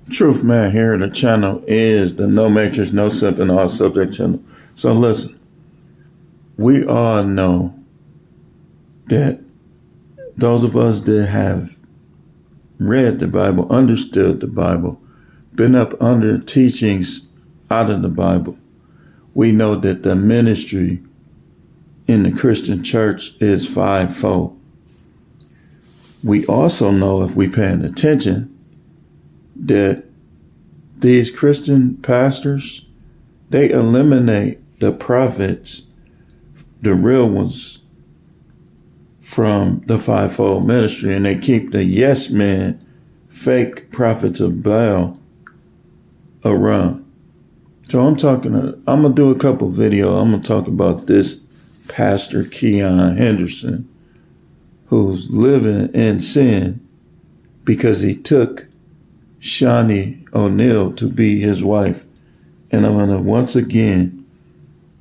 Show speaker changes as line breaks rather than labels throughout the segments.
Truth Man here. The channel is the No Matrix, No Simp, and All Subject channel. So listen, we all know that those of us that have read the Bible, understood the Bible, been up under teachings out of the Bible, we know that the ministry in the Christian church is fivefold. We also know, if we paying attention, that these Christian pastors, they eliminate the prophets, the real ones, from the fivefold ministry, and they keep the yes men, fake prophets of Baal around. So I'm gonna do a couple videos. I'm gonna talk about this Pastor Keon Henderson, who's living in sin because he took Shaunie O Neal to be his wife. And I'm going to once again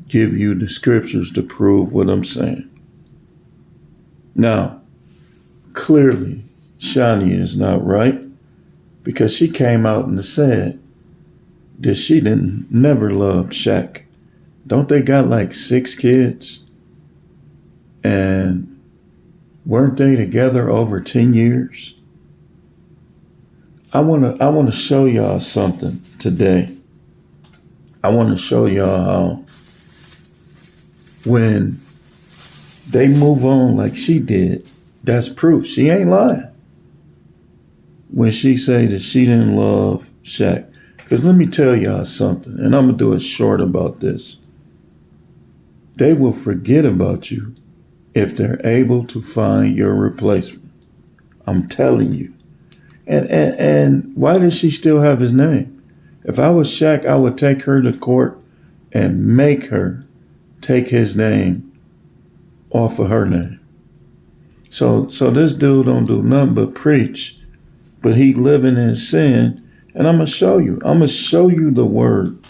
give you the scriptures to prove what I'm saying. Now, clearly, Shaunie is not right because she came out and said that she never loved Shaq. Don't they got like 6 kids? And weren't they together over 10 years? I want to show y'all something today. I want to show y'all how when they move on like she did, that's proof she ain't lying. When she say that she didn't love Shaq. Because let me tell y'all something, and I'm going to do it short about this. They will forget about you if they're able to find your replacement. I'm telling you. And why does she still have his name? If I was Shaq, I would take her to court and make her take his name off of her name. So this dude don't do nothing but preach, but he living in sin. And I'm going to show you. I'm going to show you the word,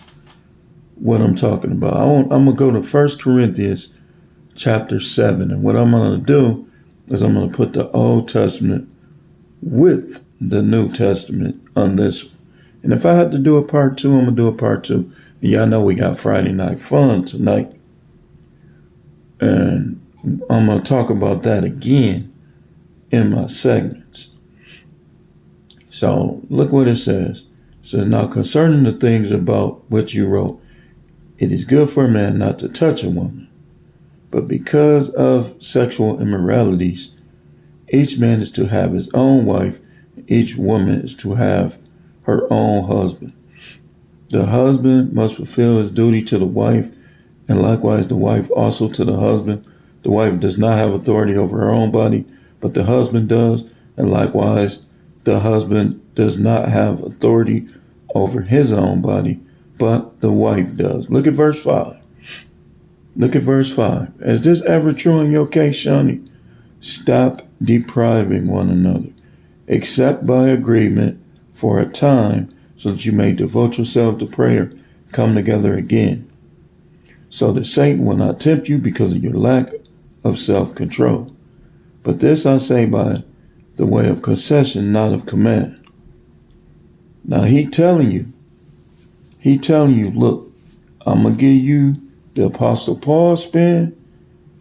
what I'm talking about. I'm going to go to 1 Corinthians chapter 7. And what I'm going to do is I'm going to put the Old Testament with the New Testament on this one. And if I had to do a part 2, I'm going to do a part 2. And y'all know we got Friday Night Fun tonight. And I'm going to talk about that again in my segments. So look what it says. It says, now concerning the things about which you wrote, it is good for a man not to touch a woman. But because of sexual immoralities, each man is to have his own wife, and each woman is to have her own husband. The husband must fulfill his duty to the wife, and likewise the wife also to the husband. The wife does not have authority over her own body, but the husband does, and likewise the husband does not have authority over his own body, but the wife does. Look at verse 5. Look at verse 5. Is this ever true in your case, Shaunie? Stop depriving one another, except by agreement for a time, so that you may devote yourself to prayer, come together again, so that Satan will not tempt you because of your lack of self-control. But this I say by the way of concession, not of command. Now he telling you, look, I'm going to give you the Apostle Paul spin,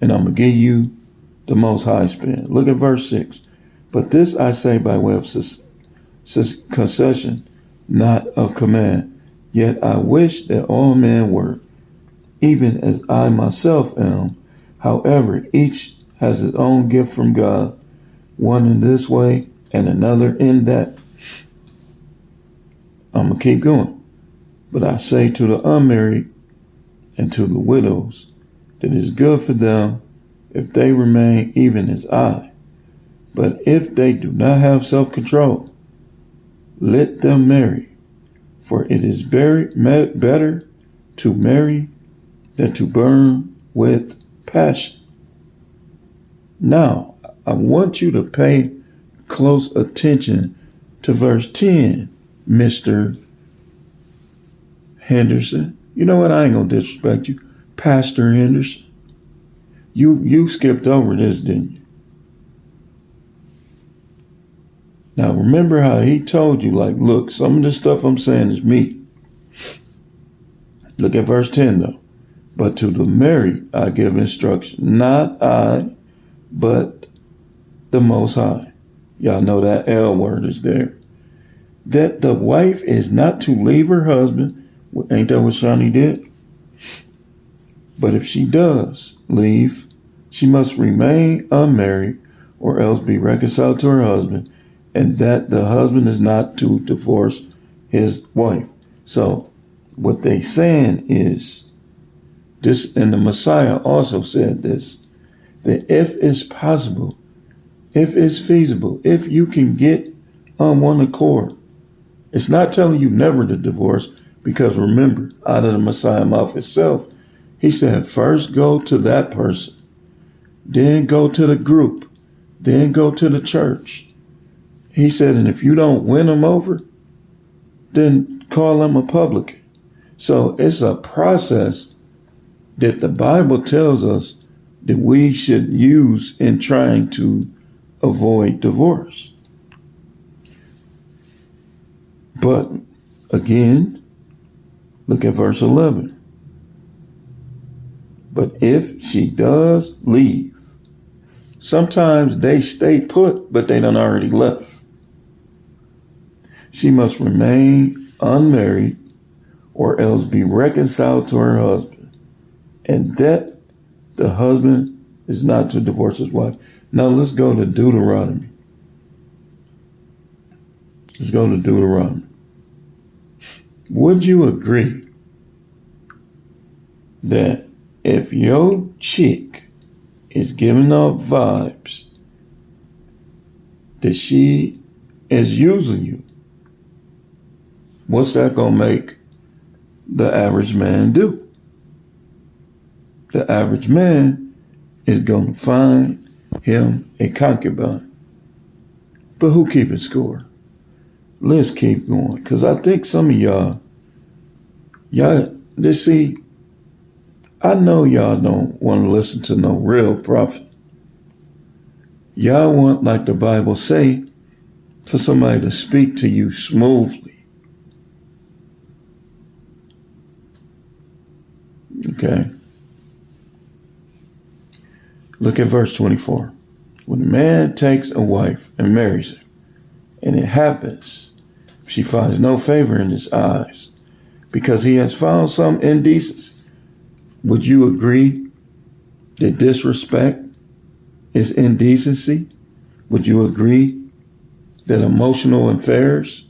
and I'm going to give you the Most High spin. Look at verse 6. But this I say by way of concession, not of command. Yet I wish that all men were, even as I myself am. However, each has his own gift from God, one in this way and another in that. I'm going to keep going. But I say to the unmarried and to the widows that it is good for them if they remain even as I. But if they do not have self-control, let them marry. For it is better to marry than to burn with passion. Now, I want you to pay close attention to verse 10, Mr. Henderson. You know what? I ain't going to disrespect you. Pastor Henderson. You skipped over this, didn't you? Now remember how he told you, like, look, some of this stuff I'm saying is me. Look at verse 10 though. But to the married I give instruction, not I, but the Most High. Y'all know that L word is there. That the wife is not to leave her husband. Ain't that what Shaunie did? But if she does leave, she must remain unmarried or else be reconciled to her husband, and that the husband is not to divorce his wife. So what they saying is this, and the Messiah also said this, that if it's possible, if it's feasible, if you can get on one accord, it's not telling you never to divorce, because remember, out of the Messiah mouth itself, he said, first go to that person, then go to the group, then go to the church. He said, and if you don't win them over, then call them a publican. So it's a process that the Bible tells us that we should use in trying to avoid divorce. But again, look at verse 11. But if she does leave, sometimes they stay put, but they done already left. She must remain unmarried or else be reconciled to her husband, and that the husband is not to divorce his wife. Now let's go to Deuteronomy. Let's go to Deuteronomy. Would you agree that if your chick is giving off vibes that she is using you, what's that going to make the average man do? The average man is going to find him a concubine. But who keeping score? Let's keep going, because I think some of y'all, let's see, I know y'all don't want to listen to no real prophet. Y'all want, like the Bible say, for somebody to speak to you smoothly. Okay. Look at verse 24. When a man takes a wife and marries her, and it happens, she finds no favor in his eyes, because he has found some indecency. Would you agree that disrespect is indecency? Would you agree that emotional affairs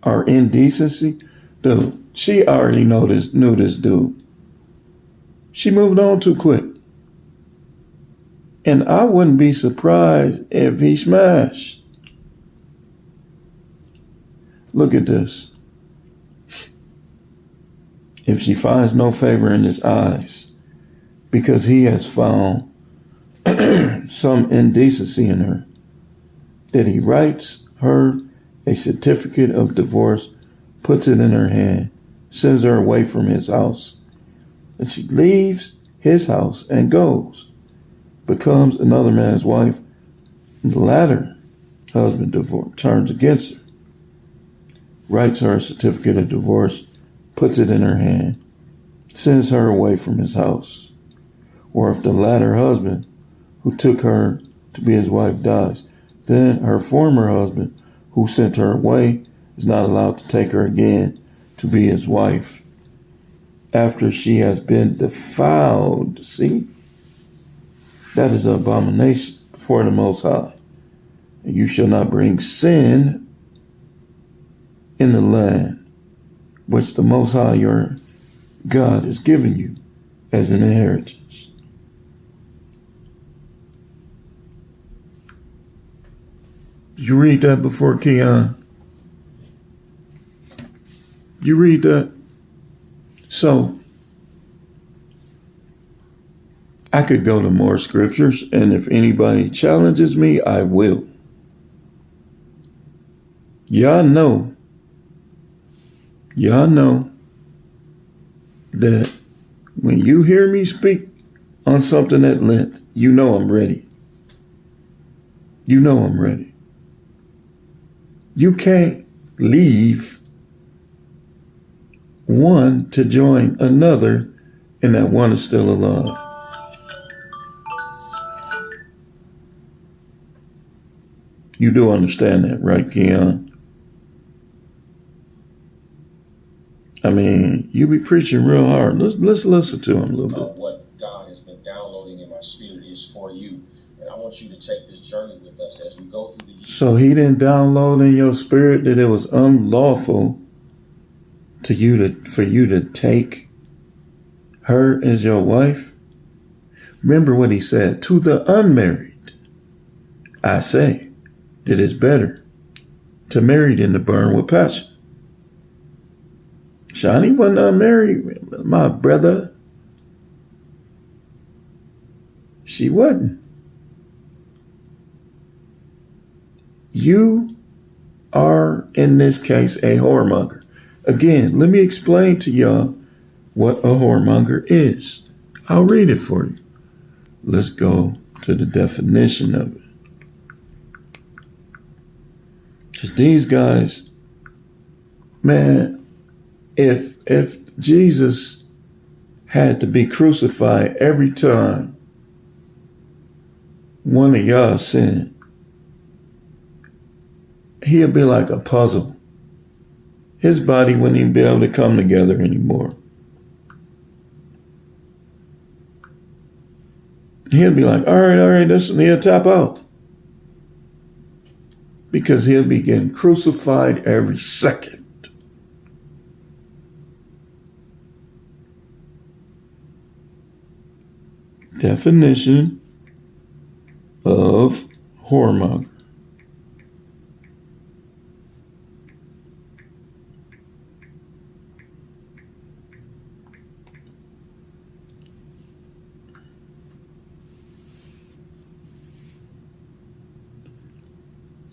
are indecency? Dude, she already knew this dude. She moved on too quick. And I wouldn't be surprised if he smashed. Look at this. If she finds no favor in his eyes, because he has found some indecency in her, that he writes her a certificate of divorce, puts it in her hand, sends her away from his house, and she leaves his house and goes, becomes another man's wife, and the latter husband turns against her, writes her a certificate of divorce, puts it in her hand, sends her away from his house. Or if the latter husband who took her to be his wife dies, then her former husband who sent her away is not allowed to take her again to be his wife after she has been defiled. See? That is an abomination before the Most High. And you shall not bring sin in the land which the Most High your God has given you as an inheritance. You read that before, Keon? You read that? So, I could go to more scriptures, and if anybody challenges me, I will. Y'all know that when you hear me speak on something at length, you know I'm ready. You know I'm ready. You can't leave one to join another, and that one is still alive. You do understand that, right, Keon? I mean, you be preaching real hard. Let's listen to him a little bit.
What God has been downloading in my spirit is for you. And I want you to take this journey with us as we go through the years.
So he didn't download in your spirit that it was unlawful for you to take her as your wife? Remember what he said, to the unmarried, I say that it's better to marry than to burn with passion. Shaunie wasn't unmarried, my brother. She wasn't. You are, in this case, a whoremonger. Again, let me explain to y'all what a whoremonger is. I'll read it for you. Let's go to the definition of it. Because these guys, man, if Jesus had to be crucified every time one of y'all sinned, he'd be like a puzzle. His body wouldn't even be able to come together anymore. He'll be like, all right, he'll tap out. Because he'll be getting crucified every second. Definition of whoremonger.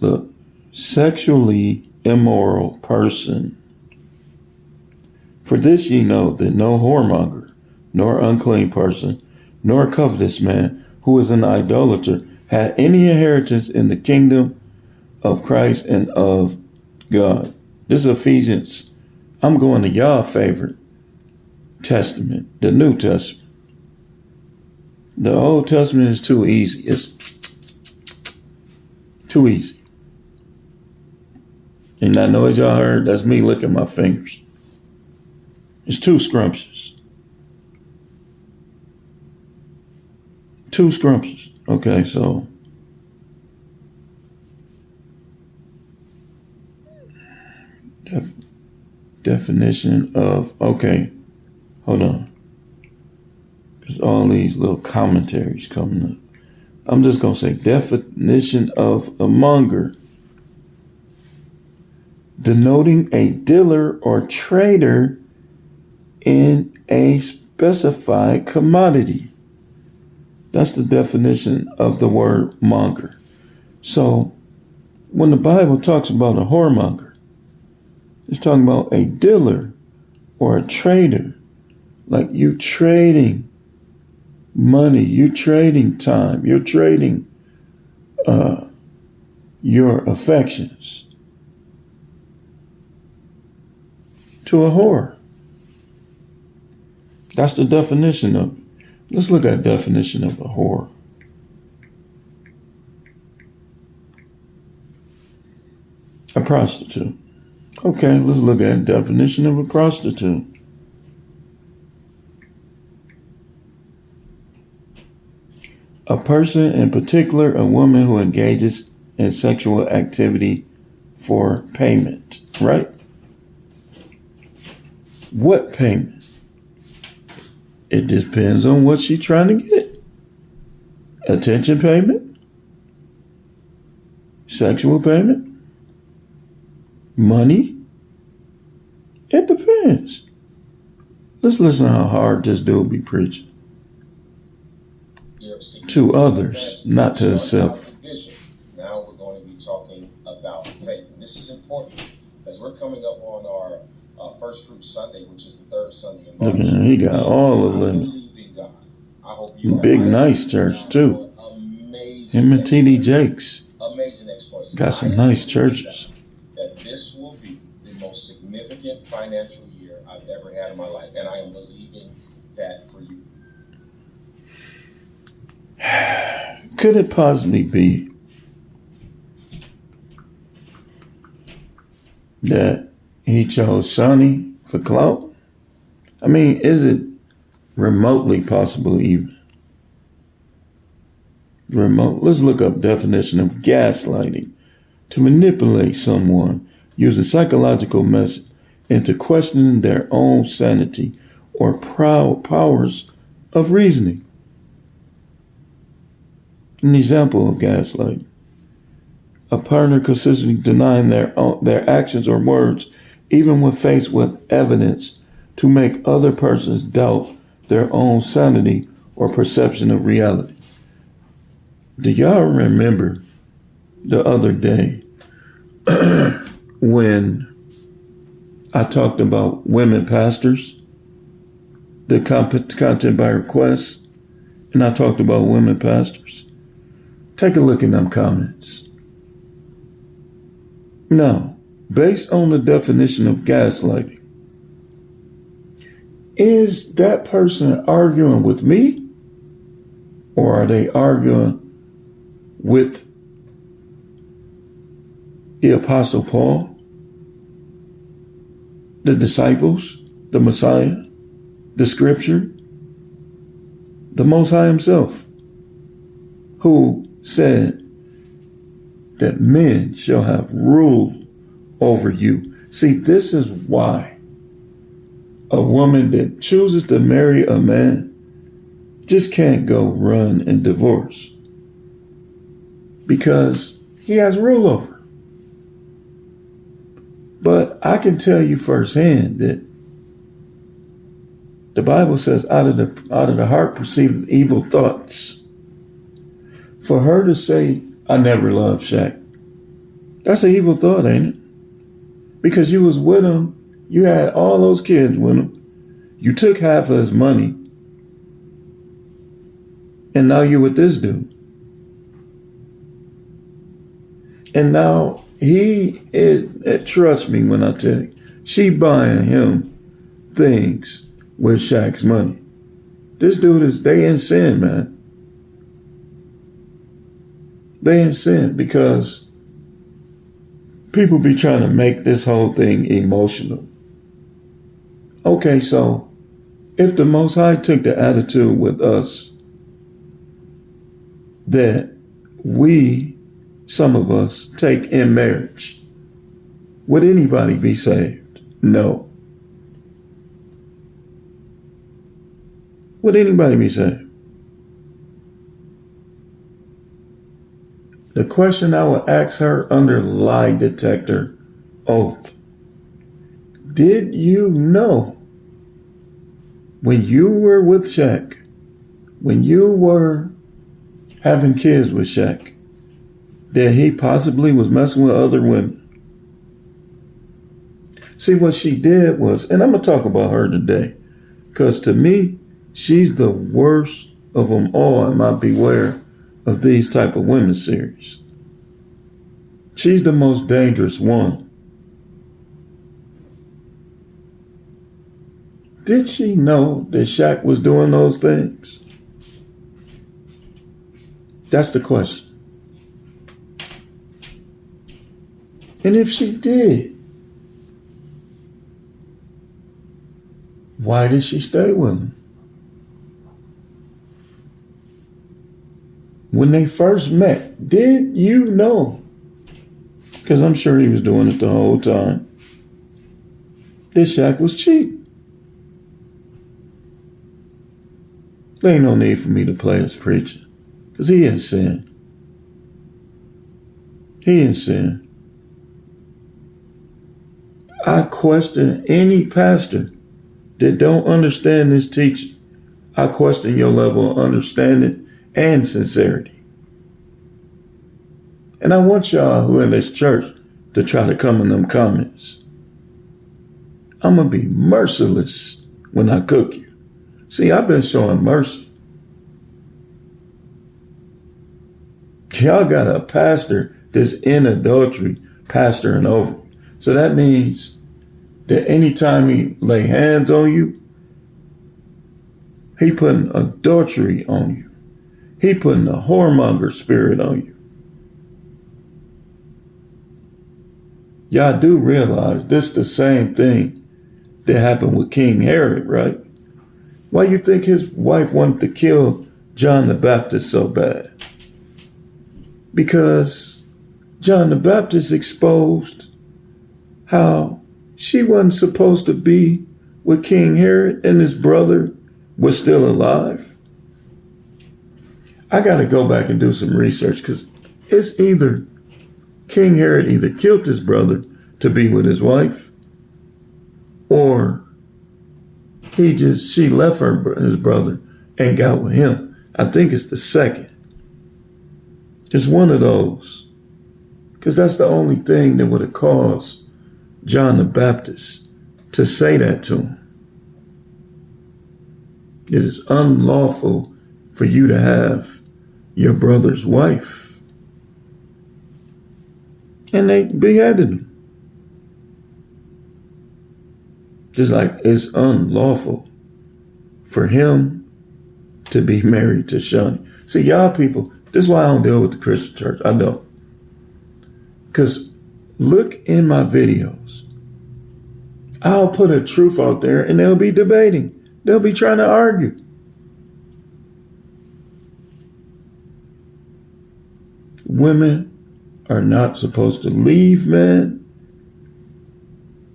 Look, sexually immoral person. For this ye know that no whoremonger, nor unclean person, nor covetous man, who is an idolater, had any inheritance in the kingdom of Christ and of God. This is Ephesians. I'm going to y'all favorite testament, the New Testament. The Old Testament is too easy. It's too easy. And I know as y'all heard, that's me licking my fingers. It's too scrumptious. Too scrumptious. Okay, so definition of, okay, hold on. There's all these little commentaries coming up. I'm just going to say definition of a monger. Denoting a dealer or trader in a specified commodity. That's the definition of the word monger. So when the Bible talks about a whoremonger, it's talking about a dealer or a trader. Like you trading money, you trading time, you're trading your affections to a whore. That's the definition of it. Let's look at the definition of a whore. A prostitute. Okay, let's look at the definition of a prostitute. A person, in particular a woman who engages in sexual activity for payment, right? What payment? It depends on what she's trying to get. Attention payment? Sexual payment? Money? It depends. Let's listen to how hard this dude be preaching. To others, not to himself.
Now we're going to be talking about faith. And this is important as we're coming up on our First Fruit Sunday, which is the third Sunday in March.
Look at him, he got all of them. I hope you big nice church too. Him and TD Jakes
amazing exploits.
got some nice churches.
most significant financial year I've ever had in my life, and I am believing that for you.
Could it possibly be that he chose Shaunie for clout? I mean, is it remotely possible even? Let's look up definition of gaslighting. To manipulate someone using psychological method into questioning their own sanity or powers of reasoning. An example of gaslighting. A partner consistently denying their actions or words, even when faced with evidence, to make other persons doubt their own sanity or perception of reality. Do y'all remember the other day when I talked about women pastors, the content by request, and I talked about women pastors? Take a look in them comments. Now, based on the definition of gaslighting, is that person arguing with me, or are they arguing with the Apostle Paul, the disciples, the Messiah, the Scripture, the Most High Himself, who said that men shall have rule over you? See, this is why a woman that chooses to marry a man just can't go run and divorce, because he has rule over her. But I can tell you firsthand that the Bible says out of the heart proceed evil thoughts. For her to say, I never loved Shaq, that's an evil thought, ain't it? Because you was with him, you had all those kids with him, you took half of his money, and now you're with this dude. And now he is, trust me when I tell you, she buying him things with Shaq's money. This dude they in sin, man. They in sin because people be trying to make this whole thing emotional. Okay, so if the Most High took the attitude with us that some of us take in marriage, would anybody be saved? No. Would anybody be saved? The question I would ask her under lie detector oath: did you know when you were with Shaq, when you were having kids with Shaq, that he possibly was messing with other women? See, what she did was, and I'm going to talk about her today, because to me, she's the worst of them all in my Beware of These Type of Women series. She's the most dangerous one. Did she know that Shaq was doing those things? That's the question. And if she did, why did she stay with him? When they first met, did you know? Because I'm sure he was doing it the whole time, that Shaq was cheating. There ain't no need for me to play his preacher, because he in sin. He in sin. I question any pastor that don't understand this teaching. I question your level of understanding and sincerity. And I want y'all who are in this church to try to come in them comments. I'm going to be merciless when I cook you. See, I've been showing mercy. Y'all got a pastor that's in adultery pastoring over. So that means that anytime he lay hands on you, he putting adultery on you. He putting a whoremonger spirit on you. Y'all do realize this the same thing that happened with King Herod, right? Why you think his wife wanted to kill John the Baptist so bad? Because John the Baptist exposed how she wasn't supposed to be with King Herod and his brother was still alive. I got to go back and do some research because it's either King Herod either killed his brother to be with his wife, or she left his brother and got with him. I think it's the second. It's one of those. Because that's the only thing that would have caused John the Baptist to say that to him. It is unlawful for you to have your brother's wife. And they beheaded him. Just like it's unlawful for him to be married to Shaunie. See, y'all people, this is why I don't deal with the Christian church. I don't. Because look in my videos. I'll put a truth out there and they'll be debating. They'll be trying to argue. Women are not supposed to leave men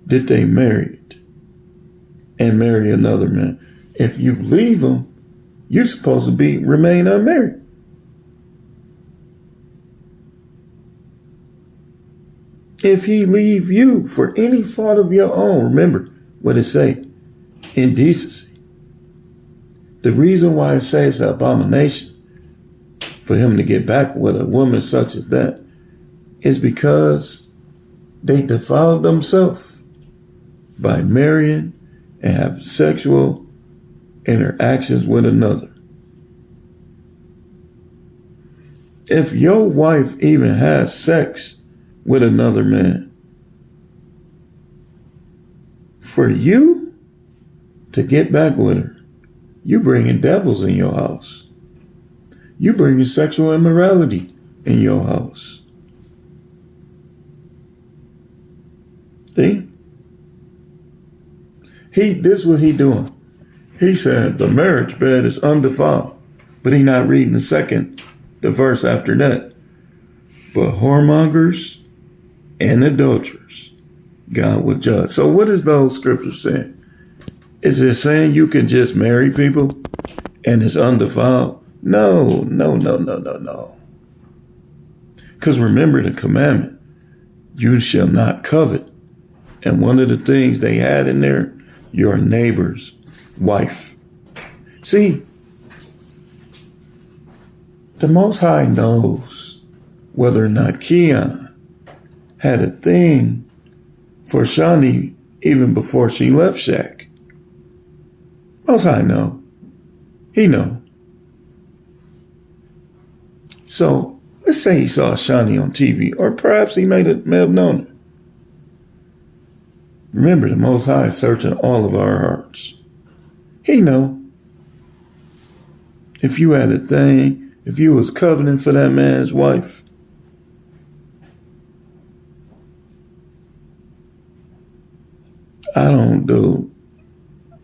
that they married and marry another man. If you leave them, you're supposed to remain unmarried. If he leave you for any fault of your own, remember what it say, indecency. The reason why it says it's an abomination for him to get back with a woman such as that is because they defiled themselves by marrying and having sexual interactions with another. If your wife even has sex with another man, for you to get back with her, you bringing devils in your house. You bringing sexual immorality in your house. See? This what he doing. He said the marriage bed is undefiled, but he not reading the verse after that. But whoremongers and adulterers, God will judge. So what is those scriptures saying? Is it saying you can just marry people and it's undefiled? No. Because remember the commandment, you shall not covet. And one of the things they had in there, your neighbor's wife. See, the Most High knows whether or not Keon had a thing for Shaunie even before she left Shaq. Most High know. He know. So let's say he saw Shaunie on TV, or perhaps he may have known her. Remember, the Most High is searching all of our hearts. He know. If you had a thing, if you was coveting for that man's wife,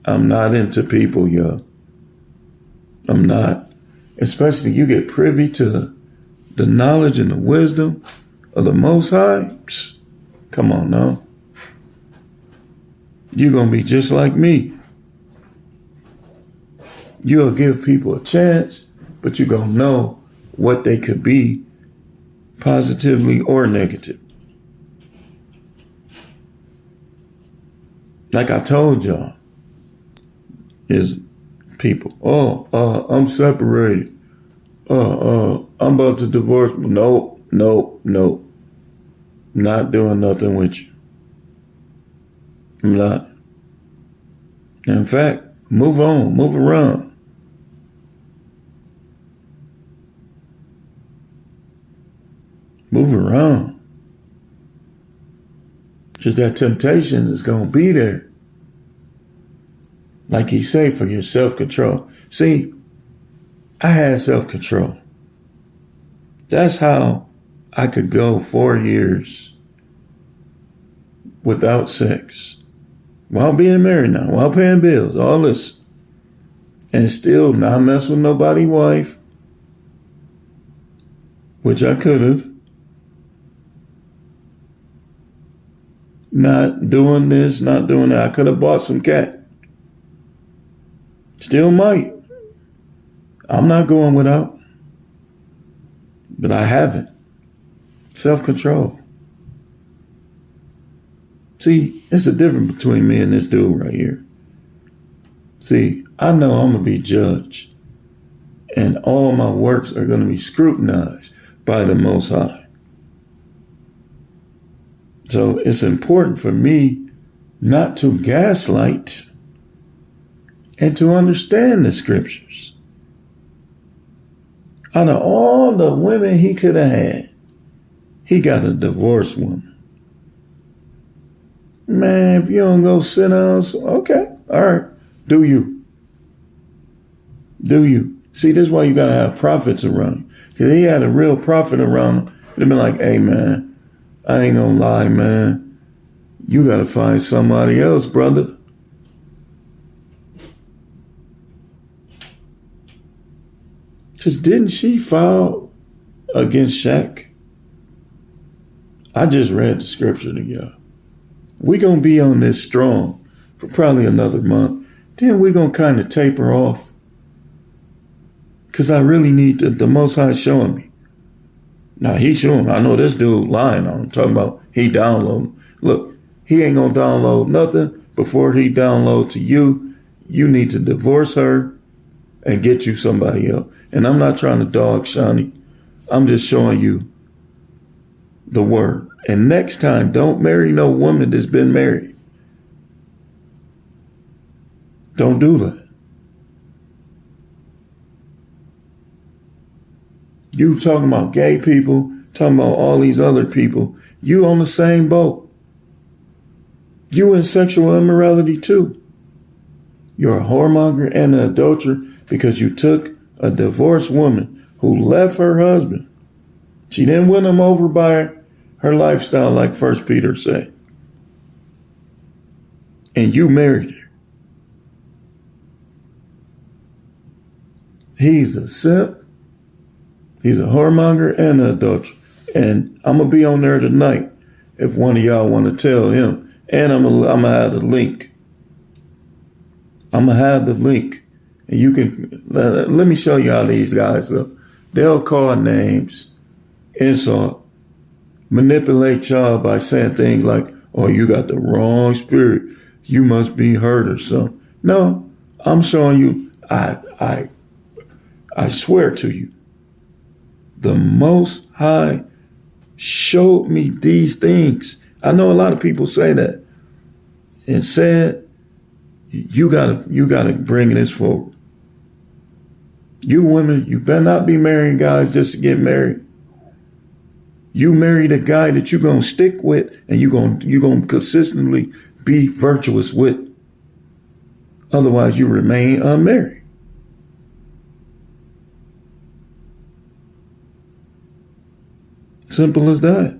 I'm not into people, yo. I'm not. Especially you get privy to the knowledge and the wisdom of the Most High. Psst, come on now. You're going to be just like me. You'll give people a chance, but you're going to know what they could be, positively or negative. Like I told y'all, is people, I'm separated. I'm about to divorce. Nope. Not doing nothing with you. I'm not. In fact, move on, move around. Because that temptation is going to be there. Like he said, for your self-control. See, I had self-control. That's how I could go 4 years without sex. While being married now, while paying bills, all this. And still not mess with nobody's wife. Which I could have. Not doing this, not doing that. I could have bought some cat. Still might. I'm not going without. But I haven't. Self-control. See, it's a difference between me and this dude right here. See, I know I'm going to be judged. And all my works are going to be scrutinized by the Most High. So it's important for me not to gaslight and to understand the scriptures. Out of all the women he could have had, he got a divorced woman. Man, if you don't go sit down, okay, all right, do you. Do you. See, this is why you got to have prophets around you. Because he had a real prophet around him. It'd been like, hey, man, I ain't gonna lie, man. You got to find somebody else, brother. Because didn't she file against Shaq? I just read the scripture to y'all. We're going to be on this strong for probably another month. Then we're going to kind of taper off. Because I really need the Most High showing me. Now, he showing me. I know this dude lying on him, talking about he downloading. Look, he ain't going to download nothing before he download to you. You need to divorce her and get you somebody else. And I'm not trying to dog Shaunie. I'm just showing you the word. And next time, don't marry no woman that's been married. Don't do that. You talking about gay people, talking about all these other people. You on the same boat. You in sexual immorality too. You're a whoremonger and an adulterer because you took a divorced woman who left her husband. She didn't win him over by her lifestyle, like 1 Peter said. And you married her. He's a simp. He's a whoremonger and an adulterer. And I'm going to be on there tonight if one of y'all want to tell him. And I'm going to have the link. I'm going to have the link. And you can, let me show you how these guys look. They'll call names, insult, manipulate y'all by saying things like, oh, you got the wrong spirit. You must be hurt or something. No, I'm showing you, I swear to you, the Most High showed me these things. I know a lot of people say that and said, you gotta bring this forward. You women, you better not be marrying guys just to get married. You marry the guy that you're gonna stick with and you're gonna consistently be virtuous with. Otherwise, you remain unmarried. Simple as that.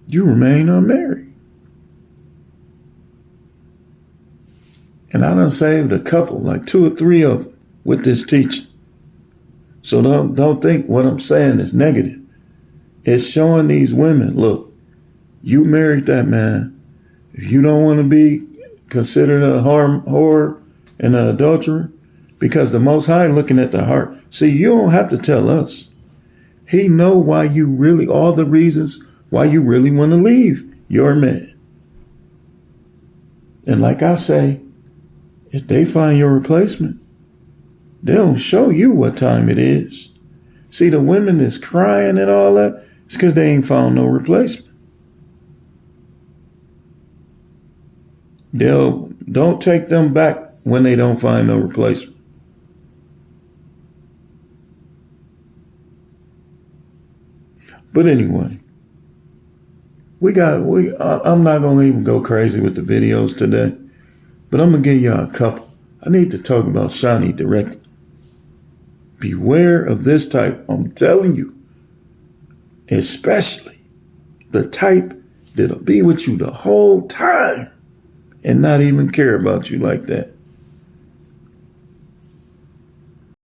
You remain unmarried. And I done saved a couple, like 2 or 3 of them with this teaching. So don't think what I'm saying is negative. It's showing these women, look, you married that man. If you don't want to be considered a whore and an adulterer, because the Most High looking at the heart. See, you don't have to tell us. He know why you really, all the reasons why you really want to leave your man. And like I say, if they find your replacement, they'll show you what time it is. See, the women that's crying and all that, it's because they ain't found no replacement. Don't take them back when they don't find no replacement. But anyway, I'm not going to even go crazy with the videos today, but I'm going to give y'all a couple. I need to talk about Shaunie directly. Beware of this type, I'm telling you. Especially the type that'll be with you the whole time and not even care about you like that.